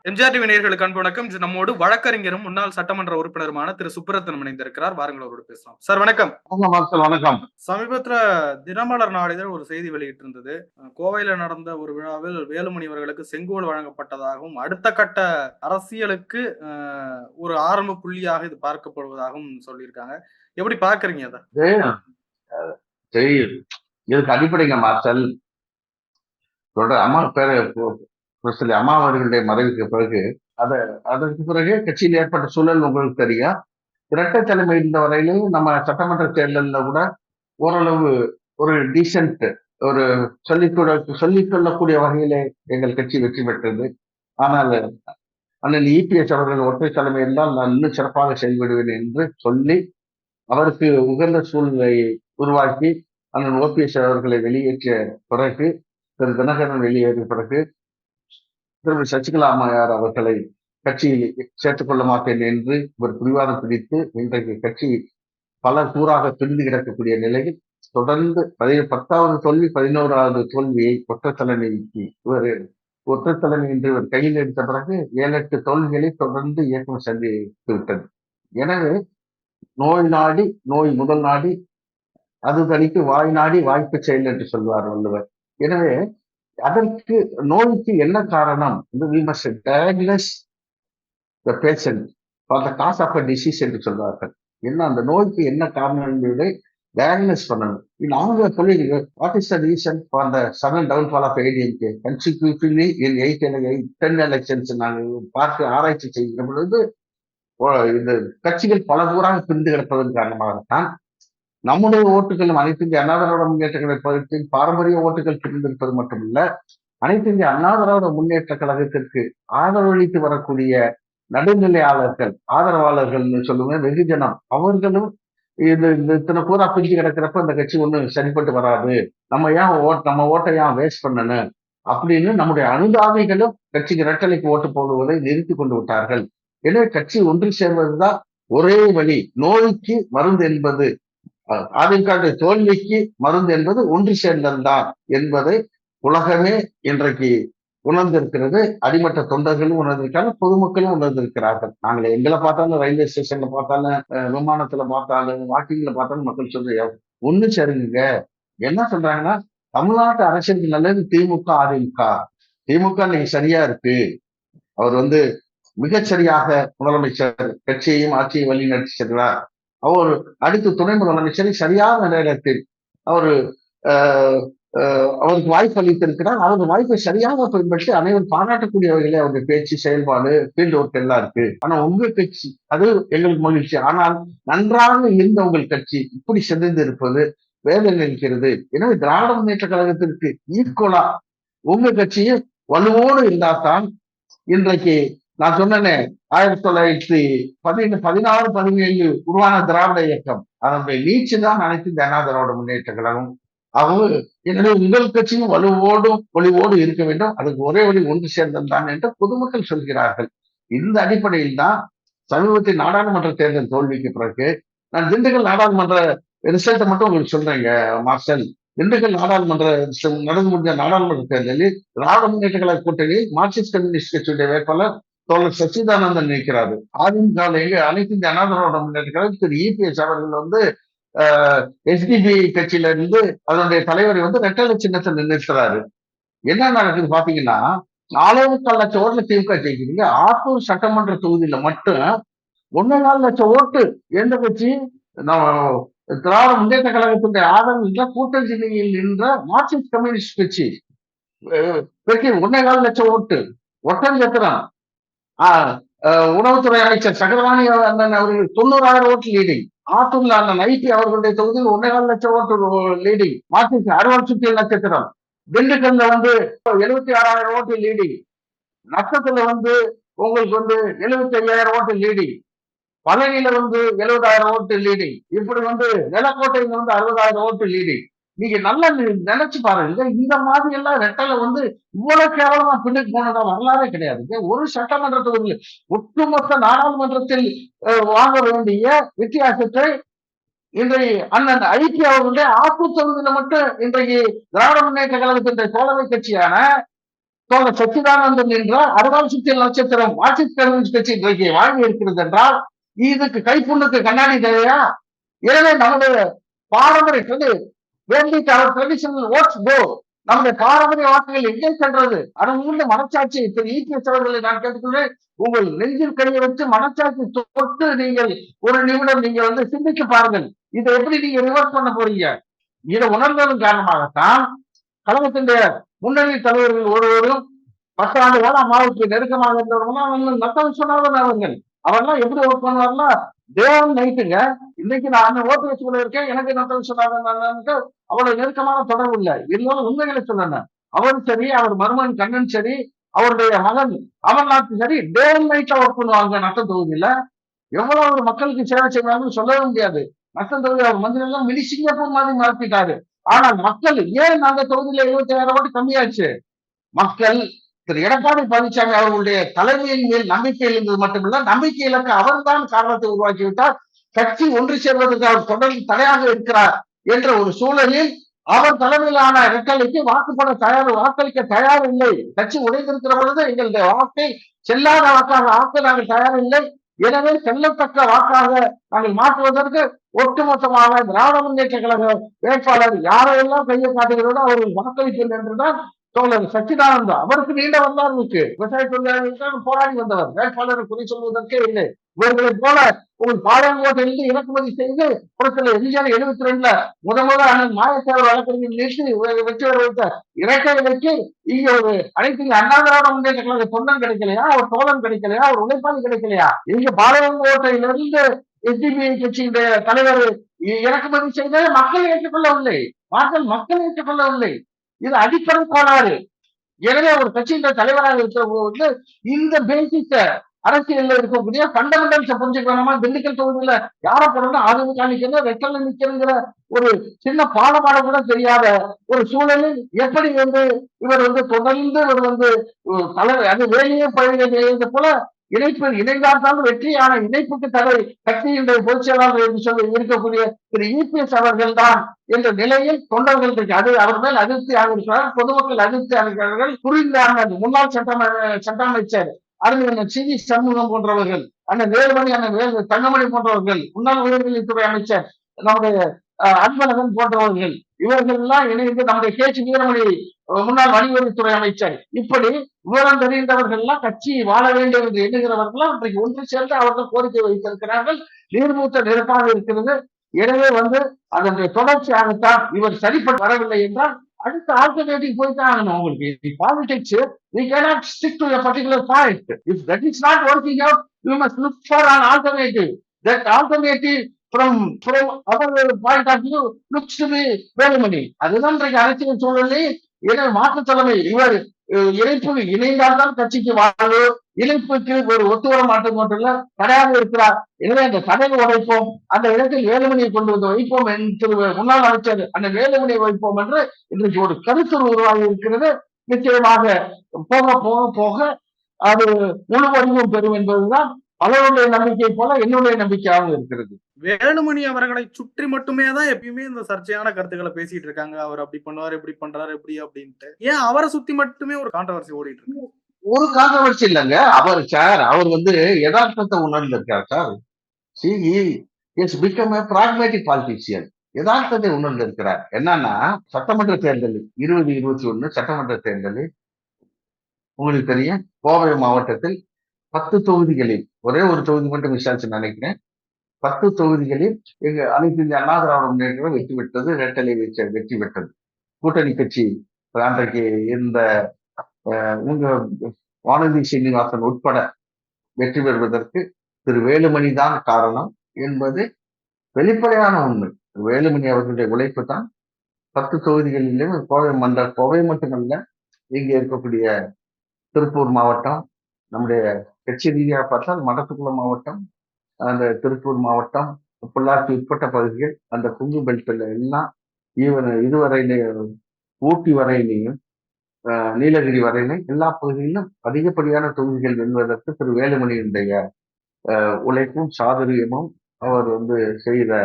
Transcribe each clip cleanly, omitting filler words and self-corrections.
MGR TV நேயர்களுக்கு அன்பு வணக்கம். இது நம்மோடு வழக்கறிஞரும் முன்னாள் சட்டமன்ற உறுப்பினருமான திரு சுப்புரத்தனம் இணைந்திருக்கிறார். வாருங்கள் அவரோடு பேசலாம். சார் வணக்கம். வணக்கம். சமீபத்துல தினமலர் நாளிதழ் ஒரு செய்தி வெளியிட்டிருந்தது. கோவையில நடந்த ஒரு விழாவில் வேலுமணி அவர்களுக்கு செங்கோல் வழங்கப்பட்டதாகவும், அடுத்த கட்ட அரசியலுக்கு ஒரு ஆரம்ப புள்ளியாக இது பார்க்கப்படுவதாகவும் சொல்லியிருக்காங்க. எப்படி பாக்குறீங்க அத? இதுக்கு அடிப்படைங்க மார்ஷல் அம்மா பேரை அம்மா அவர்களுடைய மறைவுக்கு பிறகு அதற்கு பிறகு கட்சியில் ஏற்பட்ட சூழல் உங்களுக்கு தெரியும். இரட்டை தலைமை இருந்த வரையிலும் நம்ம சட்டமன்ற தேர்தலில் கூட ஓரளவு ஒரு டீசென்ட் ஒரு சொல்லிக் கொள்ளக்கூடிய வகையிலே எங்கள் கட்சி வெற்றி பெற்றது. ஆனால் அண்ணன் இபிஎஸ் அவர்கள் ஒற்றை தலைமையில் தான் நான் இன்னும் சிறப்பாக செயல்படுவேன் என்று சொல்லி அவருக்கு உகந்த சூழ்நிலையை உருவாக்கி அண்ணன் ஓபிஎஸ் அவர்களை வெளியேற்றிய பிறகு, திரு தினகரன் வெளியேறிய பிறகு திருமதி சசிகலா அம்மையார் அவர்களை கட்சியில் சேர்த்துக் கொள்ள மாட்டேன் என்று ஒரு பிடிவாதம் பிடித்து இன்றைக்கு கட்சி பல கூறாக பிரிந்து கிடக்கக்கூடிய நிலையில் தொடர்ந்து 10வது தோல்வி 11வது தோல்வியை ஒற்றை தலைமை என்று ஒரு கையில் எடுத்த பிறகு 7-8 தோல்விகளை தொடர்ந்து இயக்கம் சந்தித்து விட்டது. எனவே நோய் நாடி நோய் முதல் நாடி அது தனிக்கு வாய் நாடி வாய்ப்பு செயல் என்று சொல்வார் வள்ளுவர். எனவே அதற்கு நோய்க்கு என்ன காரணம்? we must diagnose the patient for the cause of a disease என்று சொல்வார்கள். என்ன அந்த நோய்க்கு என்ன காரணம் என்பதை டயக்னோஸ் பண்ணணும். நாங்க சொல்லிடுங்க, what is the reason for the sudden downfall of ADMK consecutively in 10 elections நாங்கள் பார்த்து ஆராய்ச்சி செய்கிற பொழுது இந்த கட்சிகள் பல ஊராக பிரிந்து கிடப்பதன் காரணமாகத்தான் நம்முடைய ஓட்டுகள் அனைத்து இந்திய அண்ணா திராவிட முன்னேற்ற கழகத்தின் பாரம்பரிய ஓட்டுகள் பிரிந்திருப்பது மட்டுமல்ல, அனைத்து இந்திய அண்ணா திராவிட முன்னேற்ற கழகத்திற்கு ஆதரவளித்து வரக்கூடிய நடுநிலையாளர்கள், ஆதரவாளர்கள் சொல்லுவேன், வெகுஜனம், அவர்களும் இத்தனை பூரா பிரிஞ்சு கிடக்கிறப்ப இந்த கட்சி ஒண்ணு சரிப்பட்டு வராது, நம்ம ஓட்டை ஏன் வேஸ்ட் பண்ணணும் அப்படின்னு நம்முடைய அனுதாபிகளும் கட்சிக்கு இரட்டலைக்கு ஓட்டு போடுவதை நிறுத்தி கொண்டு விட்டார்கள். எனவே கட்சி ஒன்று சேர்வதுதான் ஒரே வழி. நோய்க்கு மருந்து என்பது, அதிமுக தோல்விக்கு மருந்து என்பது ஒன்று சேர்ந்தல்தான் என்பதை உலகமே இன்றைக்கு உணர்ந்திருக்கிறது. அடிமட்ட தொண்டர்களும் உணர்ந்திருக்காங்க, பொதுமக்களும் உணர்ந்திருக்கிறார்கள். நாங்கள் எங்களை பார்த்தாலும், ரயில்வே ஸ்டேஷன்ல பார்த்தாலும், விமானத்துல பார்த்தாலும், வாக்கிங்ல பார்த்தாலும் மக்கள் சொல்ற ஒண்ணு சரிங்க. என்ன சொல்றாங்கன்னா, தமிழ்நாட்டு அரசியலுக்கு நல்லது திமுக அதிமுக. திமுக இன்னைக்கு சரியா இருக்கு, அவர் மிகச்சரியாக முதலமைச்சர் கட்சியையும் ஆட்சியை வழி நடத்தி செல்கிறார். அவர் அடுத்து துணை முதலமைச்சரை சரியான நேரத்தில் அவருக்கு வாய்ப்பு அளித்திருக்கிறார். அவரது வாய்ப்பை சரியாக பயன்படுத்தி அனைவரும் பாராட்டக்கூடிய வகையிலே அவருடைய பேச்சு, செயல்பாடு, ஃபீல்டு ஒர்க் எல்லாம் இருக்கு. ஆனா உங்க கட்சி அது எங்களுக்கு மகிழ்ச்சி. ஆனால் நன்றாக இருந்த உங்கள் கட்சி இப்படி சிதைந்து இருப்பது வேதனை அளிக்கிறது. எனவே திராவிட முன்னேற்ற கழகத்திற்கு ஈக்குவலா உங்க கட்சியும் வலுவோடு இருந்தால்தான் இன்றைக்கு நான் சொன்னேனே 1916-17 உருவான திராவிட இயக்கம், அதனுடைய நீச்சு தான் அனைத்து இந்த அண்ணா திராவிட முன்னேற்ற கழகம். எனவே உங்கள் கட்சியும் வலுவோடும் ஒளிவோடு இருக்க வேண்டும். அதுக்கு ஒரே வழி ஒன்று சேர்ந்தல் தான் என்று பொதுமக்கள் சொல்கிறார்கள். இந்த அடிப்படையில் தான் சமீபத்தில் நாடாளுமன்ற தேர்தல் தோல்விக்கு பிறகு நான் திண்டுக்கல் நாடாளுமன்ற ரிசல்ட்டை மட்டும் உங்களுக்கு சொல்றேங்க மார்ஷல். திண்டுக்கல் நாடாளுமன்ற நடந்து முடிஞ்ச நாடாளுமன்ற தேர்தலில் திராவிட முன்னேற்ற கழக கூட்டணியில் மார்க்சிஸ்ட் கம்யூனிஸ்ட் கட்சியுடைய வேட்பாளர் தோழர் சச்சிதானந்தன் நிற்கிறாரு. அதிமுக அனைத்து இந்திய அண்ணா திராவிட முன்னேற்ற கழகம் திரு இபிஎஸ் அவர்கள் எஸ்டிபி கட்சியில இருந்து அதனுடைய தலைவரை ரெட்டலை சின்னத்தை நிறுத்துறாரு. என்ன நடக்குது பாத்தீங்கன்னா, 4.25 லட்சம் ஓட்டுல திமுக ஜெயிக்கிறீங்க. ஆத்தூர் சட்டமன்ற தொகுதியில மட்டும் 1.25 லட்சம் ஓட்டு எந்த கட்சி? திராவிட முன்னேற்ற கழகத்தினுடைய ஆதரவு கூட்டணியில் நின்ற மார்க்சிஸ்ட் கம்யூனிஸ்ட் கட்சி 1.25 லட்சம் ஓட்டு. ஒட்டஞ்சத்திரம் உணவுத்துறை அமைச்சர் சக்கரவாணி அண்ணன் அவர்கள் 90,000 ஓட்டு லீடிங். ஆத்தூர்ல அண்ணன் ஐடி அவர்களுடைய தொகுதியில் 1.25 லட்சம் ஓட்டு லீடிங். மார்க்சிஸ்ட் அறுவடை சுற்றிய நட்சத்திரம். திண்டுக்கல்ல 76,000 ஓட்டு லீடிங். நஷ்டத்துல உங்களுக்கு 75,000 ஓட்டு லீடிங். பழனியில 70,000 ஓட்டு லீடிங். இப்படி நிலக்கோட்டையில 60,000 ஓட்டு லீடிங். நீங்க நல்லா நினைச்சு பாருங்க, இந்த மாதிரி எல்லாம் ரெட்டலை இவ்வளவு கேவலமா பின்னுக்கு போனதா வரலாறே கிடையாது. ஒரு சட்டமன்ற தொகுதியில் ஒட்டுமொத்த நாடாளுமன்றத்தில் வாங்க வேண்டிய வித்தியாசத்தை இன்றைய அண்ணன் ஐக்கிய அவர்களுடைய ஆத்தூர் தொகுதியில மட்டும் இன்றைக்கு திராவிட முன்னேற்ற கழகத்தின் தோழமை கட்சியான தோழர் சச்சிதானந்தன் என்ற அறுபதாம் சுற்றில் நட்சத்திரம் மார்க்சிஸ்ட் கம்யூனிஸ்ட் கட்சி இன்றைக்கு வாங்கி இருக்கிறது என்றால் இதுக்கு கைப்புண்ணுக்கு கண்ணாடி தேவையா? எனவே நம்முடைய பாரம்பரிய நம்முடைய பாரம்பரிய வாக்குகள் எங்கே சென்றது? அடங்குள்ள மனச்சாட்சி திரு இபிஎஸ் அவர்களை நான் கேட்டுக்கொள்கிறேன். உங்கள் நெஞ்சில் கையை வச்சு மனச்சாட்சி தொட்டு நீங்கள் ஒரு நிமிடம் நீங்க சிந்திச்சு பாருங்கள். இதை எப்படி நீங்க ரிவர்ஸ் பண்ண போறீங்க? இதை உணர்ந்ததன் காரணமாகத்தான் கழகத்தினுடைய முன்னணி தலைவர்கள் ஒருவரும் 10 ஆண்டு கால அம்மாவுக்கு நெருக்கமாக இருந்தவர்கள் நத்தம் சொன்னார்கள். அவர்லாம் எப்படி ஒர்க் பண்ணுவார்னா தேவன் நைட்டுங்க. இன்னைக்கு நான் ஓட்டு வச்சுக்கொள்ள இருக்கேன், எனக்கு நத்தம் சொன்னாங்க அவ்வளவு நெருக்கமான தொடர்பு இல்லை. இருந்தாலும் உண்மைகளை சொல்லணும். அவரும் சரி, அவர் மருமகன் கண்ணன் சரி, அவருடைய மகன் அமர்நாத் சரி, தேவன் நைட்ல ஒர்க் பண்ணுவாங்க நத்தம் தொகுதியில. எவ்வளவு ஒரு மக்களுக்கு சேவை செய்வாங்கன்னு சொல்லவே முடியாது. நத்தம் தொகுதி அவர் மந்திரி எல்லாம் மினி சிங்கப்பூர் மாதிரி மாற்றிட்டாரு. ஆனால் மக்கள் ஏன் அந்த தொகுதியில 27,000 ஓட்டு கம்மியாச்சு? மக்கள் திரு எடப்பாடி பழனிசாமி அவர்களுடைய தலைமையின் மேல் நம்பிக்கை இருந்தது மட்டுமில்ல, நம்பிக்கை இழக்க அவர்தான் காரணத்தை உருவாக்கிவிட்டார். கட்சி ஒன்று சேர்வதற்கு அவர் தொடர்ந்து தடையாக இருக்கிறார் என்ற ஒரு சூழலில் அவர் தலைமையிலான இரட்டலைக்கு வாக்களிக்க தயார் இல்லை. கட்சி உடைந்திருக்கிற பொழுது எங்களுடைய வாக்கை செல்லாத வாக்காக ஆக்க நாங்கள் தயார் இல்லை. எனவே செல்லத்தக்க வாக்காக நாங்கள் மாற்றுவதற்கு ஒட்டுமொத்தமாக திராவிட முன்னேற்ற கழக வேட்பாளர் யாரையெல்லாம் கையை காட்டுகிறதோ அவர்கள் வாக்களிப்பது என்றுதான் தோழர் சச்சிதானந்தா. அவருக்கு நீண்ட வரலாறு இருக்கு. விவசாய தொழிலாளர்களுக்காக போராடி வந்தவர். வேட்பாளரை குறை சொல்வதற்கே இல்லை. இவர்களை போல உங்கள் பாளையங்கோட்டையிலிருந்து இறக்குமதி செய்து புறத்துல எம்ஜிஆர் 72 முதல் அண்ணன் மாயத்தேவர் வழக்கறிஞர் நிறுத்தி வெற்றி பெற வைத்த இரட்டை வைக்கு இங்க ஒரு அனைத்து அண்ணா திராவிட முன்னேற்ற கழக தொண்டன் கிடைக்கலையா? ஒரு தோழன் கிடைக்கலையா? ஒரு உழைப்பாளி கிடைக்கலையா? இங்க பாளையங்கோட்டையிலிருந்து எஸ்டிபி கட்சியினுடைய தலைவர் இறக்குமதி செய்ததை மக்கள் ஏற்றுக்கொள்ளவில்லை. மக்கள் ஏற்றுக்கொள்ளவில்லை. இது அடிப்படை கோளாறு. எனவே ஒரு கட்சியின் தலைவராக இருக்கிற இந்த பேசிக்க அரசியல் இருக்கக்கூடிய ஃபண்டமெண்டல்ஸ் புரிஞ்சுக்கணுமா? திண்டுக்கல் தொகுதியில யாரை போடணும், அதிமுக நிக்கணும், ரெட்டல நிக்கணுங்கிற ஒரு சின்ன பாடமாட கூட தெரியாத ஒரு சூழலில் எப்படி இவர் தொடர்ந்து தலைவர் அது வேலையே பழகியது போல இணைந்தால்தான் வெற்றியான இணைப்புக்கு தடை கட்சியின் பொதுச் செயலாளர் என்று சொல்லி இருக்கக்கூடிய திரு இபிஎஸ் அவர்கள் தான் என்ற நிலையில் தொண்டர்கள் அது அவர் மேல் அதிருப்தியாக இருக்கிறார். பொதுமக்கள் அதிருப்தியாக இருக்கிறார்கள். புரிந்தாங்க. முன்னாள் சட்ட அமைச்சர் அறிஞர் சி வி சண்முகம் போன்றவர்கள், அண்ணன் வேலுமணி, அண்ணன் தங்கமணி போன்றவர்கள், முன்னாள் உயர்கல்வித்துறை அமைச்சர் நம்முடைய அன்பழகன் போன்றவர்கள், இவர்கள் எல்லாம் இணைந்து நம்முடைய கே சி வீரமணி முன்னாள் வணிகத்துறை அமைச்சர், இப்படி விவரம் தெரிந்தவர்கள் எல்லாம் கட்சி வாழ வேண்டும் என்று எண்ணுகிறவர்கள் இன்றைக்கு ஒன்று சேர்ந்து அவர்கள் கோரிக்கை வைத்திருக்கிறார்கள். நீர்மூத்த நெருப்பாக இருக்கிறது. எனவே அதனுடைய தொடர்ச்சியாகத்தான் இவர் சரிப்பட்டு வரவில்லை என்றால் அடுத்த ஆல்டர்னேட்டிவ் போய்தான் ஆகணும். உங்களுக்கு politics we cannot stick to a particular point. If that is not working out, you must look for an alternative. That alternative from our point of view looks to be Velumani. அதுதான் அரசியல் சூழலில் எனவே மாற்று தலைமை இவர் இணைப்பு இணைந்தால்தான் கட்சிக்கு வாழ்வு, இணைப்புக்கு ஒரு ஒத்துவர மாற்றம் மட்டும் தடையாக இருக்கிறார். எனவே அந்த தடையை உடைப்போம், அந்த இடத்தில் வேலுமணியை கொண்டு வந்து வைப்போம் என்று முன்னாள் அமைச்சர் அந்த வேலுமணியை வைப்போம் என்று இன்றைக்கு ஒரு கருத்து உருவாகி இருக்கிறது. நிச்சயமாக போக போக போக அது முழு வடிவம் பெறும் என்பதுதான் பலருடைய நம்பிக்கை போல என்னுடைய நம்பிக்கையாக இருக்கிறது. வேலுமணி அவர்களை சுற்றி மட்டுமே தான் எப்பயுமே இந்த சர்ச்சையான கருத்துக்களை பேசிட்டு இருக்காங்க. அவர் அப்படி பண்ணுவாரு, இப்படி பண்றாரு, எப்படி அப்படின்ட்டு. ஏன் அவரை சுத்தி மட்டுமே ஒரு கான்ட்ரவர்சி ஓடிட்டு இருக்கு? ஒரு கான்ட்ரவர்சி இல்லைங்க. அவர் யதார்த்தத்தை உணர்ந்து இருக்கார் sir. Become a pragmatic politician. யதார்த்தத்தை உணர்ந்து இருக்கிறார். என்னன்னா, சட்டமன்ற தேர்தலில் 2021 சட்டமன்ற தேர்தலில் உங்களுக்கு தெரியும், கோவை மாவட்டத்தில் 10 தொகுதிகளில் ஒரே ஒரு தொகுதி மட்டும் விசாரிச்சு நினைக்கிறேன். 10 தொகுதிகளில் எங்க அனைத்து இந்திய அண்ணா திராவிட முன்னேற்றம் வெற்றி பெற்றது, இரட்டலை வெற்றி பெற்றது. கூட்டணி கட்சி அன்றைக்கு இந்த உங்க வானதி சீனிவாசன் உட்பட வெற்றி பெறுவதற்கு திரு வேலுமணி தான் காரணம் என்பது வெளிப்படையான உண்மை. வேலுமணி அவர்களுடைய உழைப்பு தான் 10 தொகுதிகளிலும் கோவை மட்டுமல்ல, இங்கே இருக்கக்கூடிய திருப்பூர் மாவட்டம், நம்முடைய கட்சி ரீதியாக பார்த்தால் மடத்துக்குளம் மாவட்டம், அந்த திருப்பூர் மாவட்டம், பொள்ளாச்சி உட்பட்ட பகுதிகள், அந்த குங்கு பெல்ட்ல எல்லாம் இதுவரையிலே ஊட்டி வரையிலையும் நீலகிரி வரையிலும் எல்லா பகுதியிலும் அதிகப்படியான தொகுதிகள் வெல்வதற்கு திரு வேலுமணியினுடைய உழைப்பும் சாதுரியமும் அவர் செய்த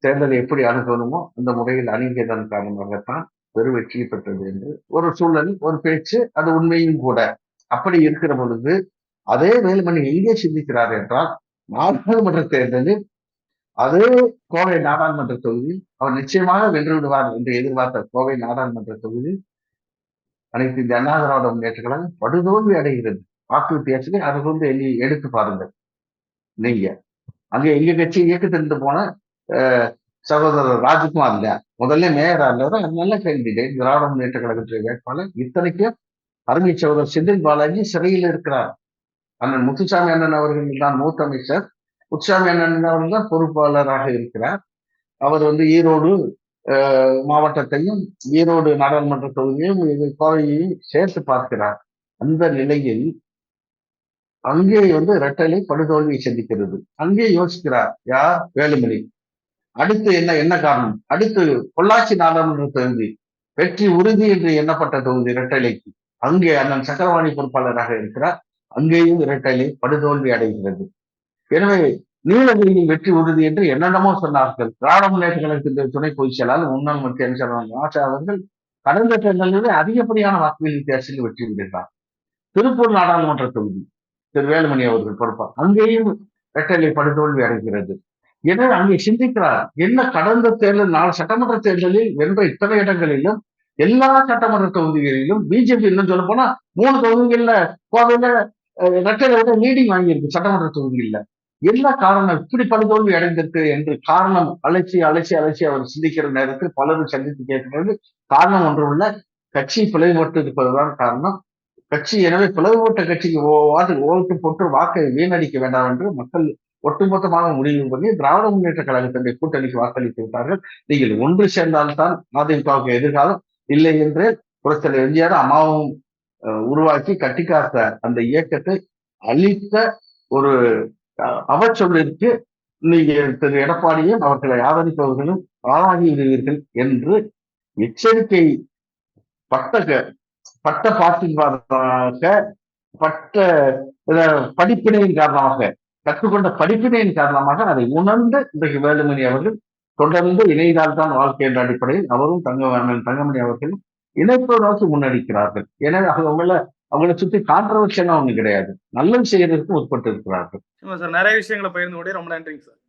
தேர்தலை எப்படி அணுகணுமோ அந்த முறையில் அணுகியதன் காரணமாகத்தான் பெரும் வெற்றி பெற்றது என்று ஒரு சூழல், ஒரு பேச்சு, அது உண்மையும் கூட. அப்படி இருக்கிற பொழுது அதே வேலுமணி எங்கே சிந்திக்கிறார் என்றால், நாடாளுமன்ற தேர்தலில் அதே கோவை நாடாளுமன்ற தொகுதியில் அவர் நிச்சயமாக வென்று விடுவார் என்று எதிர்பார்த்த கோவை நாடாளுமன்ற தொகுதியில் அனைத்து இந்த அண்ணா திராவிட முன்னேற்ற கழகம் படுதோல்வி அடைகிறது. வாக்கு வித்தியாசத்தை அதை வந்து எடுத்து பாருங்கள். நீங்க அங்க எங்க கட்சி இயக்கத்திலிருந்து போன சகோதரர் ராஜ்குமார் இல்ல, முதல்ல மேயரா இல்லவர், நல்ல கேண்டிடேட், திராவிட முன்னேற்ற கழகத்துடைய வேட்பாளர். இத்தனைக்கும் அருமை சகோதரர் செந்தில் பாலாஜி சிறையில் இருக்கிறார். அண்ணன் முத்துசாமி அண்ணன் அவர்கள் தான் மூத்த அமைச்சர், முத்துசாமி அண்ணன் அவர்கள் தான் பொறுப்பாளராக இருக்கிறார். அவர் வந்து ஈரோடு மாவட்டத்தையும் ஈரோடு நாடாளுமன்ற தொகுதியையும் கோவையையும் சேர்த்து பார்க்கிறார். அந்த நிலையில் அங்கே வந்து இரட்டலை படுதோல்வியை சந்திக்கிறது. அங்கே யோசிக்கிறார் யார்? வேலுமணி. அடுத்து என்ன காரணம்? அடுத்து பொள்ளாச்சி நாடாளுமன்ற தொகுதி வெற்றி உறுதி என்று எண்ணப்பட்ட தொகுதி இரட்டலைக்கு. அங்கே அண்ணன் சக்கரவாணி பொறுப்பாளராக இருக்கிறார். அங்கேயும் இரட்டலை படுதோல்வி அடைகிறது. எனவே நீலகிரியில் வெற்றி உறுதி என்று என்னென்னமோ சொன்னார்கள். திராவிட முன்னேற்ற கழகத்தின் துணை பொதுச் செயலாளர் முன்னாள் மத்திய அமைச்சர் ராஜா அவர்கள் கடந்த தேர்தலிலே அதிகப்படியான வாக்குகள் வித்தியாசத்தில் வெற்றி பெற்றார். திருப்பூர் நாடாளுமன்ற தொகுதி திரு வேலுமணி அவர்கள் பொறுப்பார். அங்கேயும் இரட்டலை படுதோல்வி அடைகிறது. எனவே அங்கே சிந்திக்கிறார், என்ன கடந்த தேர்தல் 4 சட்டமன்ற தேர்தலில் வென்ற இத்தனை இடங்களிலும் எல்லா சட்டமன்ற தொகுதிகளிலும் பிஜேபி இன்னும் சொல்ல போனா 3 தொகுதிகள்ல கோவையில இரட்டையில விட லீடிங் வாங்கியிருக்கு சட்டமன்ற தொகுதிகளில். என்ன காரணம் இப்படி படுதோல்வி அடைந்திருக்கு என்று காரணம் அலட்சி அவர் சிந்திக்கிற நேரத்தில் பலரும் சந்தித்து கேட்கிறது. காரணம் ஒன்றும் இல்ல, கட்சி பிளவுபட்டு இருப்பதுதான் காரணம். கட்சி எனவே பிளவுபட்ட கட்சிக்கு ஓட்டு போட்டு வாக்கை வீணடிக்க வேண்டாம் என்று மக்கள் ஒட்டுமொத்தமாக முடிவு பண்ணி திராவிட முன்னேற்ற கழகத்தினுடைய கூட்டணிக்கு வாக்களித்து விட்டார்கள். நீங்கள் ஒன்று சேர்ந்தால்தான் அதிமுகவுக்கு எதிர்காலம், இல்லை என்று புரட்சியாளர் எம்ஜிஆர் அம்மாவும் உருவாக்கி கட்டிக்காத்த அந்த இயக்கத்தை அழித்த ஒரு அவச்சொல்லிற்கு நீங்க திரு எடப்பாடியும் அவர்களை ஆதரிப்பவர்களும் ஆளாகி விடுவீர்கள் என்று எச்சரிக்கை பட்ட பாசிட்டிவாக பட்ட படிப்பினையின் காரணமாக, கற்றுக்கொண்ட படிப்பினையின் காரணமாக அதை உணர்ந்து இன்றைக்கு வேலுமணி அவர்கள் தொடர்ந்து இணைந்தால்தான் வாழ்க்கை என்ற அடிப்படையில் அவரும் தங்கமணி அவர்களும் இணைப்பை நோக்கி முன்னெடுக்கிறார்கள். எனவே அவங்களை சுத்தி கான்ட்ரவர்ஷியலா ஒண்ணு கிடையாது, நல்ல செய்யறதுக்கு உட்பட்டு இருக்கிறார்கள். சார், நிறைய விஷயங்களை பகிர்ந்து கொண்டே ரொம்ப நன்றிங்க சார்.